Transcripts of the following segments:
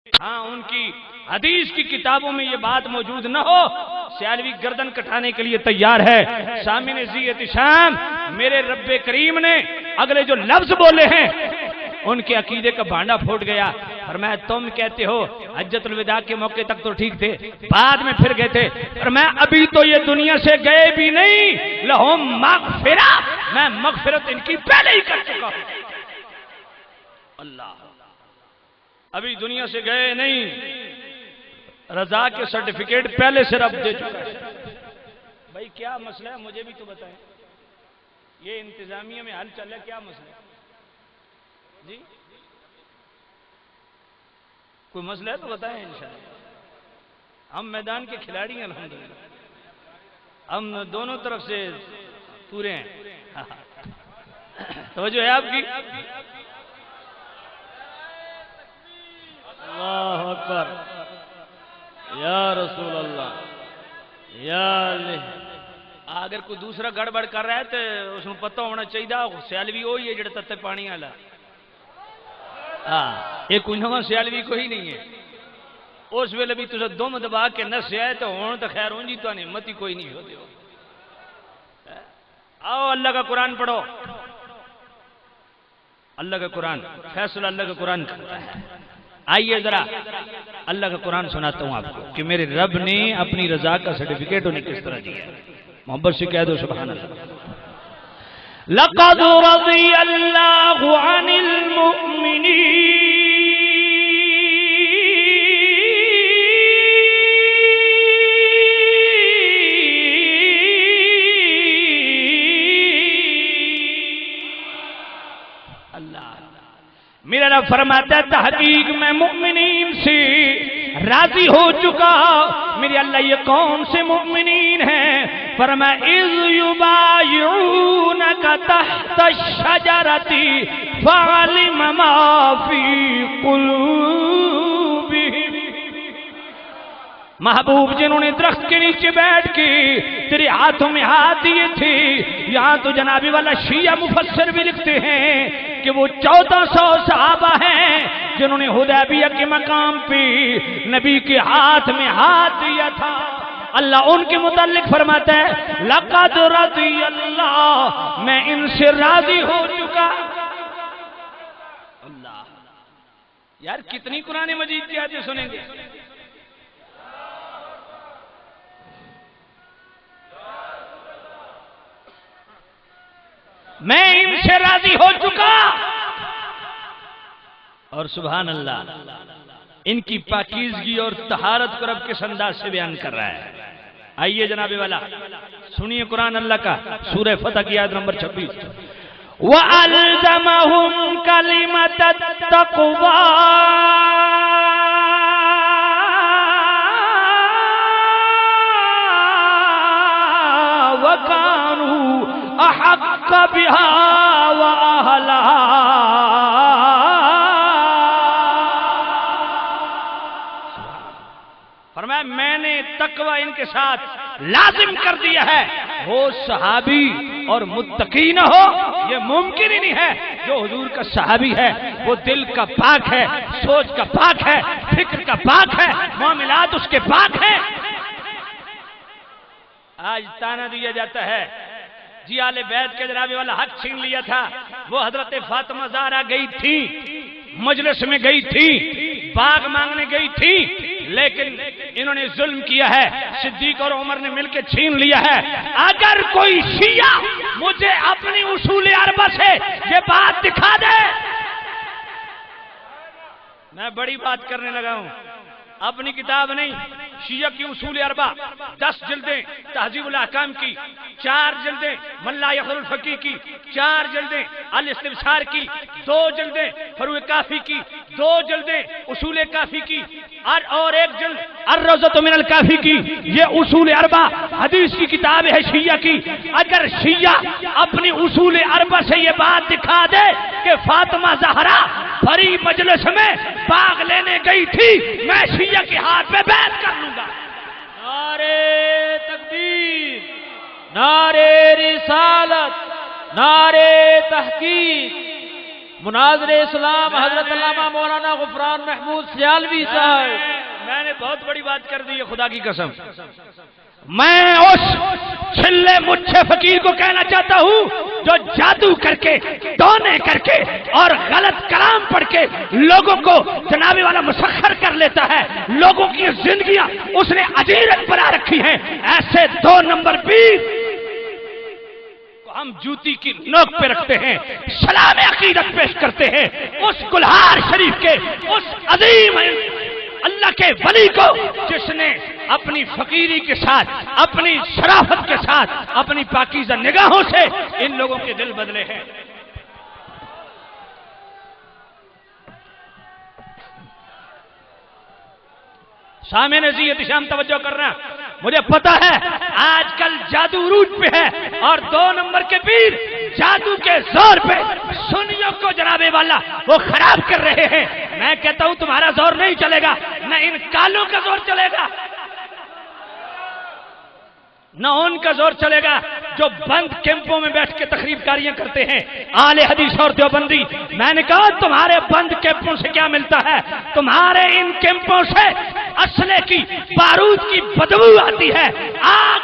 ہاں ان کی حدیث کی کتابوں میں یہ بات موجود نہ ہو، سیالوی گردن کٹانے کے لیے تیار ہے۔ سامعین ذی احتشام، میرے رب کریم نے اگلے جو لفظ بولے ہیں ان کے عقیدے کا بھانڈا پھوٹ گیا۔ فرمایا تم کہتے ہو حجۃ الوداع کے موقع تک تو ٹھیک تھے، بعد میں پھر گئے تھے۔ فرمایا ابھی تو یہ دنیا سے گئے بھی نہیں، لہم مغفرہ، میں مغفرت ان کی پہلے ہی کر چکا ہوں۔ اللہ، ابھی دنیا سے گئے نہیں، رضا کے سرٹیفکیٹ پہلے سے رب دے چکا ہے۔ بھائی کیا مسئلہ ہے مجھے بھی تو بتائیں، یہ انتظامیہ میں حل چل رہا ہے، کیا مسئلہ ہے جی؟ کوئی مسئلہ ہے تو بتائیں انشاءاللہ۔ ہم میدان کے کھلاڑی ہیں الحمدللہ، ہم دونوں طرف سے پورے ہیں۔ توجہ ہے آپ کی؟ اللہ اکبر، یا رسول اللہ، یا اللہ۔ اگر کوئی دوسرا گڑبڑ کر رہا ہے تو اس کو پتہ ہونا چاہیے سیالوی وہی ہے جڑا تتے پانی والا۔ ہاں، یہ کوئی نواں سیالوی کوئی نہیں ہے۔ اس ویلے بھی تسا دم دبا کے نسیا ہے تو ہوں تو خیر ہوں جی تو ہمت ہی کوئی نہیں ہوتی ہو۔ آؤ اللہ کا قرآن پڑھو، اللہ کا قرآن، فیصلہ اللہ کا قرآن کرتا ہے۔ آئیے ذرا اللہ کا قرآن سناتا ہوں آپ کو کہ میرے رب نے اپنی رضا کا سرٹیفکیٹ انہیں کس طرح دیا۔ محبت سے کہہ دو سبحان اللہ۔ لقد رضي الله عن المؤمنين میرا رب فرماتا ہے تحقیق میں مومنین سے راضی ہو چکا۔ میرے اللہ یہ کون سے مومنین ہیں؟ فرمایا اذ یبایعونک تحت الشجرۃ فعلم ما فی قلوبہم۔ محبوب جنہوں نے درخت کے نیچے بیٹھ کے تیرے ہاتھوں میں ہاتھ دیے تھے، یہاں تو جنابی والا شیعہ مفسر بھی لکھتے ہیں کہ وہ 1400 صحابہ ہیں جنہوں نے حدیبیہ کے مقام پہ نبی کے ہاتھ میں ہاتھ دیا تھا۔ اللہ ان کے متعلق فرماتا ہے لقد رضی اللہ، میں ان سے راضی ہو چکا۔ اللہ، یار کتنی قرآن مجید کی آیتیں سنیں گے؟ میں ان سے راضی ہو چکا۔ اور سبحان اللہ، ان کی پاکیزگی اور طہارت کو رب کس انداز سے بیان کر رہا ہے۔ آئیے جناب والا سنیے قرآن اللہ کا، سورہ فتح کی آیت نمبر 26۔ وَأَلْزَمَهُمْ كَلِمَةَ التَّقْوَى وَكَانُوا أَحَقَّ بِهَا وَأَهْلَهَا۔ فرمایا میں نے تقوی ان کے ساتھ لازم کر دیا ہے۔ وہ صحابی اور متقی نہ ہو یہ ممکن ہی نہیں ہے۔ جو حضور کا صحابی ہے وہ دل کا پاک ہے، سوچ کا پاک ہے، فکر کا پاک ہے، معاملات اس کے پاک ہیں۔ آج تانا دیا جاتا ہے جی آل بیت کے جناب والا حق چھین لیا تھا۔ وہ حضرت فاطمہ زہرا گئی تھی، مجلس میں گئی تھی، باغ مانگنے گئی تھی، لیکن انہوں نے ظلم کیا ہے، صدیق اور عمر نے مل کے چھین لیا ہے۔ اگر کوئی شیعہ مجھے اپنی اصول اربع سے یہ بات دکھا دے، میں بڑی بات کرنے لگا ہوں، اپنی کتاب نہیں، شیعہ کی اصول اربع 10 جلدیں، تہذیب الاحکام کی 4 جلدیں، من لا یخر الفقیہ کی 4 جلدیں، الاستبصار کی 2 جلدیں، فروع کافی کی 2 جلدیں، اصول کافی کی اور 1 جلد الروضۃ من الکافی کی، یہ اصول اربع حدیث کی کتاب ہے شیعہ کی۔ اگر شیعہ اپنی اصول اربع سے یہ بات دکھا دے کہ فاطمہ زہرا بھری مجلس میں باغ لینے گئی تھی، میں شیعہ کے ہاتھ پہ بیعت کر لوں گا۔ نعرہ تکبیر، نعرہ رسالت، نعرہ تحقیق، مناظر اسلام حضرت علامہ مولانا غفران محمود سیالوی صاحب. میں نے بہت بڑی بات کر دی ہے خدا کی قسم. میں اس چھلے مچھے فقیر کو کہنا چاہتا ہوں جو جادو کر کے ٹونے کر کے اور غلط کلام پڑھ کے لوگوں کو جناب والا مسخر کر لیتا ہے. لوگوں کی زندگیاں اس نے اجیرت بنا رکھی ہیں. ایسے 2 نمبر پیر ہم جوتی کی نوک پہ رکھتے ہیں, سلام عقیدت پیش کرتے ہیں اس گلہار شریف کے اس عظیم اللہ کے ولی کو جس نے اپنی فقیری کے ساتھ, اپنی شرافت کے ساتھ, اپنی پاکیزہ نگاہوں سے ان لوگوں کے دل بدلے ہیں. سامنے جی احتشام توجہ کرنا. مجھے پتا ہے آج کل جادو عروج پہ ہے اور 2 نمبر کے پیر جادو کے زور پہ سنیوں کو جناب والا وہ خراب کر رہے ہیں. میں کہتا ہوں تمہارا زور نہیں چلے گا, نہ ان کالوں کا زور چلے گا, نہ ان کا زور چلے گا جو بند کیمپوں میں بیٹھ کے تقریب کاریاں کرتے ہیں اہل حدیث اور دیوبندی. میں نے کہا تمہارے بند کیمپوں سے کیا ملتا ہے؟ تمہارے ان کیمپوں سے اسلحے کی بارود کی بدبو آتی ہے.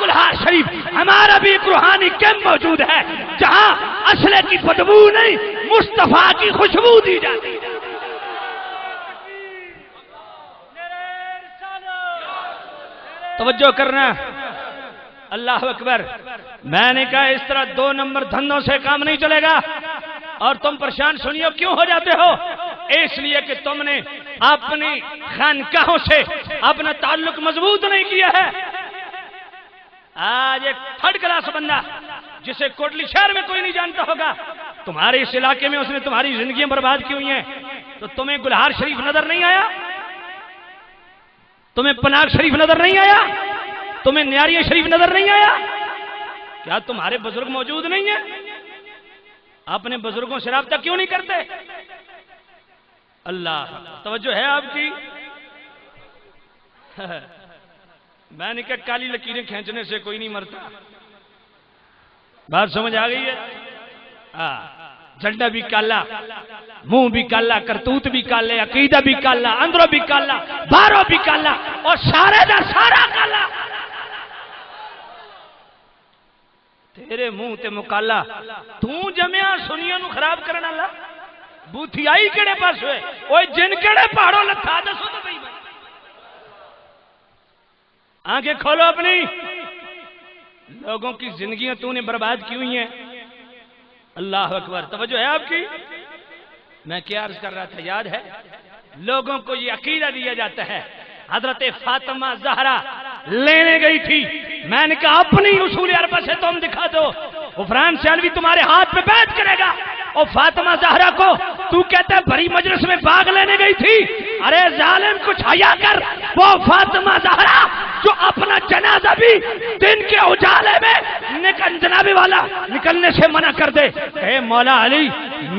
گلہار شریف ہمارا بھی ایک روحانی کیمپ موجود ہے جہاں اسلحے کی بدبو نہیں مصطفیٰ کی خوشبو دی جاتی ہے. توجہ کرنا. اللہ اکبر. میں نے کہا اس طرح 2 نمبر دھندوں سے کام نہیں چلے گا. اور تم پریشان سنیو کیوں ہو جاتے ہو؟ اس لیے کہ تم نے اپنی خانقاہوں سے اپنا تعلق مضبوط نہیں کیا ہے. آج ایک 3rd کلاس بندہ جسے کوٹلی شہر میں کوئی نہیں جانتا ہوگا, تمہارے اس علاقے میں اس نے تمہاری زندگیاں برباد کی ہوئی ہیں, تو تمہیں گلہار شریف نظر نہیں آیا؟ تمہیں پناگ شریف نظر نہیں آیا؟ تمہیں نیاریہ شریف نظر نہیں آیا؟ کیا تمہارے بزرگ موجود نہیں ہیں؟ اپنے بزرگوں سے رابطہ کیوں نہیں کرتے؟ اللہ توجہ ہے آپ کی؟ میں نے کہا کالی لکیریں کھینچنے سے کوئی نہیں مرتا. بات سمجھ آ گئی ہے؟ جھنڈا بھی کالا, منہ بھی کالا, کرتوت بھی کالے, عقیدہ بھی کالا, اندروں بھی کالا, باہروں بھی کالا, اور سارے دا سارا کالا. تیرے منہ تے مکالا تو جمعہ سنیاں نو خراب کرنا. اللہ بوتھی آئی کیڑے پاس ہوئے, اوے جن کیڑے پہاڑوں لتھا دسو تو بھئی بھائی. آنکھیں کھولو اپنی. لوگوں کی زندگیاں تو نے برباد کی ہوئی ہیں. اللہ اکبر. توجہ ہے آپ کی؟ میں کیا عرض کر رہا تھا یاد ہے؟ لوگوں کو یہ عقیدہ دیا جاتا ہے حضرت فاطمہ زہرا لینے گئی تھی. میں نے کہا اپنی اصول اربع سے تم دکھا دو. غفران سیالوی تمہارے ہاتھ پہ بیعت کرے گا. اور فاطمہ زہرا کو تو کہتا ہے بڑی مجلس میں باغ لینے گئی تھی. ارے ظالم کچھ حیا کر. وہ فاطمہ زہرا جو اپنا جنازہ بھی دن کے اجالے میں جنابی والا نکلنے سے منع کر دے. اے مولا علی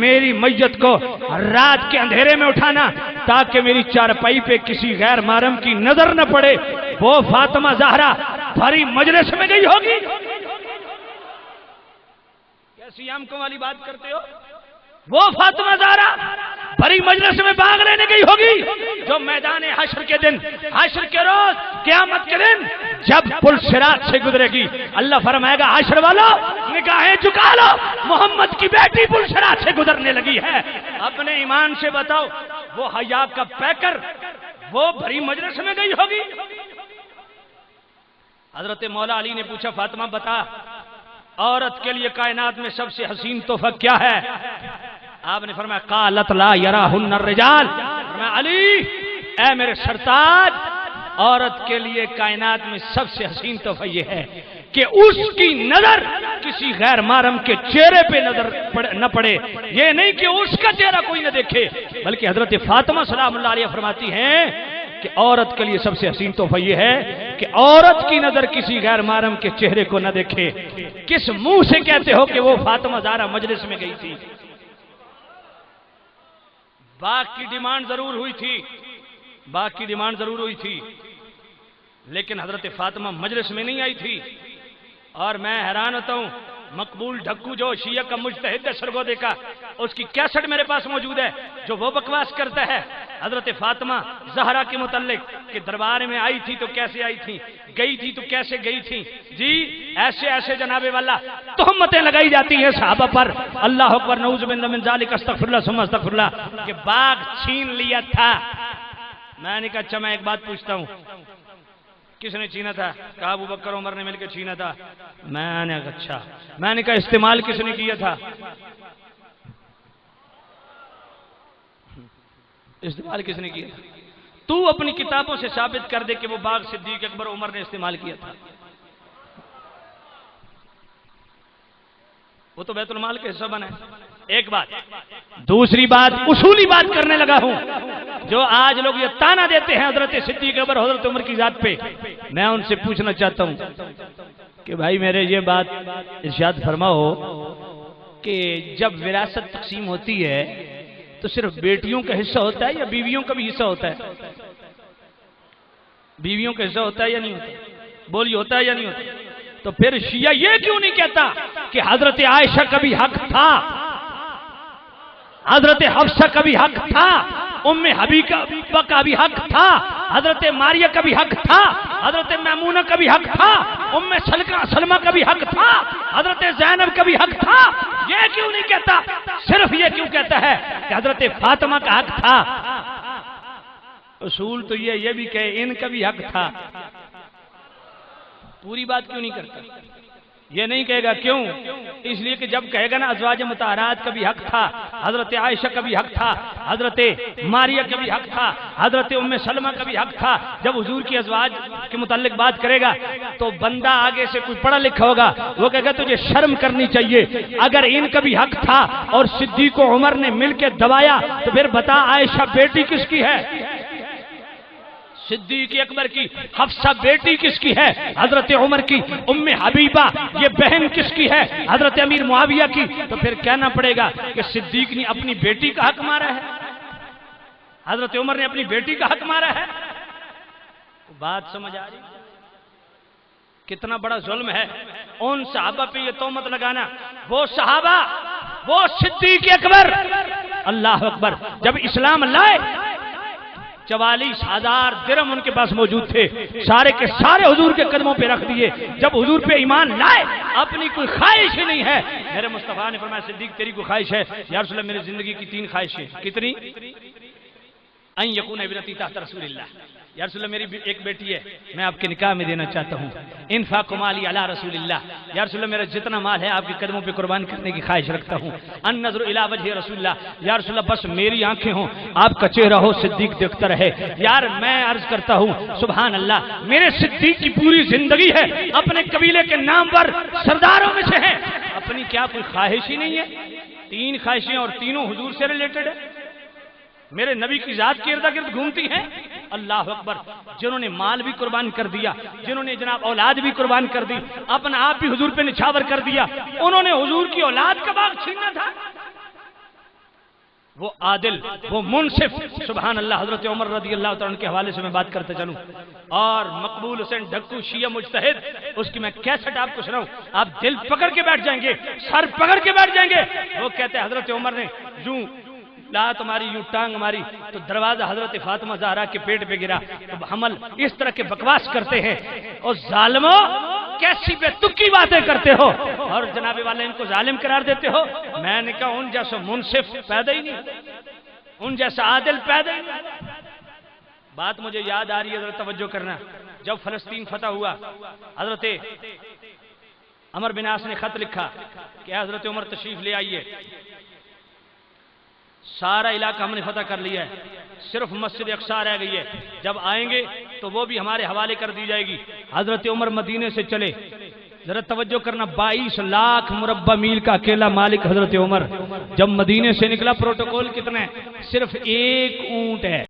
میری میت کو رات کے اندھیرے میں اٹھانا تاکہ میری چارپائی پہ کسی غیر محرم کی نظر نہ پڑے. وہ فاطمہ زہرا بھری مجلس میں گئی ہوگی. کیسی آمکوں والی بات کرتے ہو؟ وہ فاطمہ زہرا بھری مجلس میں باغ لینے گئی ہوگی جو میدان حشر کے دن, حشر کے روز, قیامت کے دن جب پل صراط سے گزرے گی اللہ فرمائے گا حشر والو نگاہیں جھکا لو, محمد کی بیٹی پل صراط سے گزرنے لگی ہے. اپنے ایمان سے بتاؤ وہ حیا کا پیکر وہ بھری مجلس میں گئی ہوگی؟ حضرت مولا علی نے پوچھا فاطمہ بتا عورت کے لیے کائنات میں سب سے حسین تحفہ کیا ہے؟ آپ نے فرمایا قالت لا یراہن الرجال. فرمایا علی اے میرے سرتاج عورت کے لیے کائنات میں سب سے حسین تحفہ یہ ہے کہ اس کی نظر کسی غیر محرم کے چہرے پہ نظر نہ پڑے. یہ نہیں کہ اس کا چہرہ کوئی نہ دیکھے, بلکہ حضرت فاطمہ سلام اللہ علیہ فرماتی ہیں کہ عورت کے لیے سب سے حسین تحفہ یہ ہے کہ عورت کی نظر کسی غیر محرم کے چہرے کو نہ دیکھے. کس منہ سے کہتے ہو کہ وہ فاطمہ زہرا مجلس میں گئی تھی؟ باغ کی ڈیمانڈ ضرور ہوئی تھی, باغ کی ڈیمانڈ ضرور ہوئی تھی, لیکن حضرت فاطمہ مجلس میں نہیں آئی تھی. اور میں حیران ہوتا ہوں مقبول ڈھکو جو شیعہ کا مجتہد ہے سرگودے کا، اس کی کیسٹ میرے پاس موجود ہے جو وہ بکواس کرتا ہے حضرت فاطمہ زہرا کے متعلق کہ دربار میں آئی تھی تو کیسے آئی تھی، گئی تھی تو کیسے گئی تھی. جی ایسے ایسے جناب والا تہمتیں لگائی جاتی ہیں صحابہ پر. اللہ اکبر، نعوذ باللہ من ذالک، استغفر اللہ ثم استغفر اللہ، کہ باغ چھین لیا تھا. میں نے کہا اچھا میں ایک بات پوچھتا ہوں، کس نے چھینا تھا؟ کہا ابو بکر عمر نے مل کے چھینا تھا. میں نے کہا اچھا. میں نے کہا استعمال کس نے کیا تھا؟ استعمال کس نے کیا تھا؟ تو اپنی کتابوں سے ثابت کر دے کہ وہ باغ صدیق اکبر عمر نے استعمال کیا تھا. وہ تو بیت المال کا حصہ بنا ہے. ایک بات. دوسری بات، اصولی بات کرنے لگا ہوں. جو آج لوگ یہ تانا دیتے ہیں حضرت صدیق اکبر حضرت عمر کی ذات پہ، میں ان سے پوچھنا چاہتا ہوں کہ بھائی میرے یہ بات ارشاد فرماؤ کہ جب وراثت تقسیم ہوتی ہے تو صرف بیٹیوں کا حصہ ہوتا ہے یا بیویوں کا بھی حصہ ہوتا ہے؟ بیویوں کا حصہ ہوتا ہے یا نہیں ہوتا؟ بولی ہوتا ہے یا نہیں ہوتا؟ تو پھر شیعہ یہ کیوں نہیں کہتا کہ حضرت عائشہ کا بھی حق تھا، حضرت حفصہ کا بھی حق تھا، ام حبیبہ کا بھی حق تھا، حضرت ماریہ کا بھی حق تھا، حضرت میمونہ کا بھی حق تھا، ام سلمہ کا بھی حق تھا، حضرت زینب کا بھی حق تھا؟ یہ کیوں نہیں کہتا؟ صرف یہ کیوں کہتا ہے کہ حضرت فاطمہ کا حق تھا؟ اصول تو یہ بھی کہے ان کا بھی حق تھا. پوری بات کیوں نہیں کرتا؟ یہ نہیں کہے گا. کیوں؟ اس لیے کہ جب کہے گا نا ازواج مطہرات کا بھی حق تھا، حضرت عائشہ کا بھی حق تھا، حضرت ماریہ کا بھی حق تھا، حضرت ام سلمہ کا بھی حق تھا، جب حضور کی ازواج کے متعلق بات کرے گا تو بندہ آگے سے کوئی پڑھا لکھا ہوگا وہ کہے گا تجھے شرم کرنی چاہیے. اگر ان کا بھی حق تھا اور صدیق و عمر نے مل کے دبایا تو پھر بتا عائشہ بیٹی کس کی ہے؟ صدیق اکبر کی. حفصہ بیٹی کس کی ہے؟ حضرت عمر کی. ام حبیبہ یہ بہن کس کی ہے؟ حضرت امیر معاویہ کی. تو پھر کہنا پڑے گا کہ صدیق نے اپنی بیٹی کا حق مارا ہے، حضرت عمر نے اپنی بیٹی کا حق مارا ہے. بات سمجھ آ رہی؟ کتنا بڑا ظلم ہے ان صحابہ پہ یہ تہمت لگانا. وہ صحابہ، وہ صدیق اکبر، اللہ اکبر، جب اسلام لائے 44,000 درہم ان کے پاس موجود تھے، سارے کے سارے حضور کے قدموں پہ رکھ دیے. جب حضور پہ ایمان لائے اپنی کوئی خواہش ہی نہیں ہے. میرے مصطفیٰ نے فرمایا صدیق تیری کوئی خواہش ہے؟ یا رسول اللہ میری زندگی کی 3 خواہشیں. کتنی؟ ان یکون ابنتی تحت رسول اللہ. یا رسول اللہ میری ایک بیٹی ہے، میں آپ کے نکاح میں دینا چاہتا ہوں. انفاق مالی علی رسول اللہ. یا رسول اللہ میرا جتنا مال ہے آپ کے قدموں پہ قربان کرنے کی خواہش رکھتا ہوں. ان نظر الی وجہ رسول اللہ. یا رسول اللہ بس میری آنکھیں ہوں، آپ کا چہرہ ہو، صدیق دیکھتا رہے. یار میں عرض کرتا ہوں سبحان اللہ، میرے صدیق کی پوری زندگی ہے اپنے قبیلے کے نام پر سرداروں میں سے ہے، اپنی کیا کوئی خواہش ہی نہیں ہے؟ 3 خواہشیں اور تینوں حضور سے ریلیٹڈ ہے، میرے نبی کی ذات کے ارد گرد گھومتی ہیں. اللہ اکبر. جنہوں نے مال بھی قربان کر دیا، جنہوں نے جناب اولاد بھی قربان کر دی، اپنا آپ بھی حضور پہ نچھاور کر دیا، انہوں نے حضور کی اولاد کا باغ چھیننا تھا. وہ عادل، وہ منصف، سبحان اللہ. حضرت عمر رضی اللہ تعالیٰ عنہ کے حوالے سے میں بات کرتے چلوں. اور مقبول حسین ڈھکو شیعہ مجتہد، اس کی میں کیسٹ آپ کو سناؤں، آپ دل پکڑ کے بیٹھ جائیں گے، سر پکڑ کے بیٹھ جائیں گے. وہ کہتے ہیں حضرت عمر نے یوں لات ماری، یوں ٹانگ ماری تو دروازہ حضرت فاطمہ زہرا کے پیٹ پہ گرا. تو حمل اس طرح کے بکواس کرتے ہیں. اور ظالموں کیسی بے تکی باتیں کرتے ہو اور جناب والے ان کو ظالم قرار دیتے ہو. میں نے کہا ان جیسا منصف پیدا ہی نہیں، ان جیسا عادل پیدا ہی نہیں. بات مجھے یاد آ رہی ہے، ذرا توجہ کرنا. جب فلسطین فتح ہوا حضرت عمر بن عاص نے خط لکھا کہ حضرت عمر تشریف لے آئیے، سارا علاقہ ہم نے فتح کر لیا ہے، صرف مسجد اقصی رہ گئی ہے، جب آئیں گے تو وہ بھی ہمارے حوالے کر دی جائے گی. حضرت عمر مدینے سے چلے، ذرا توجہ کرنا، 22 لاکھ مربع میل کا اکیلا مالک حضرت عمر. جب مدینے سے نکلا پروٹوکول کتنا ہے؟ صرف 1 اونٹ ہے.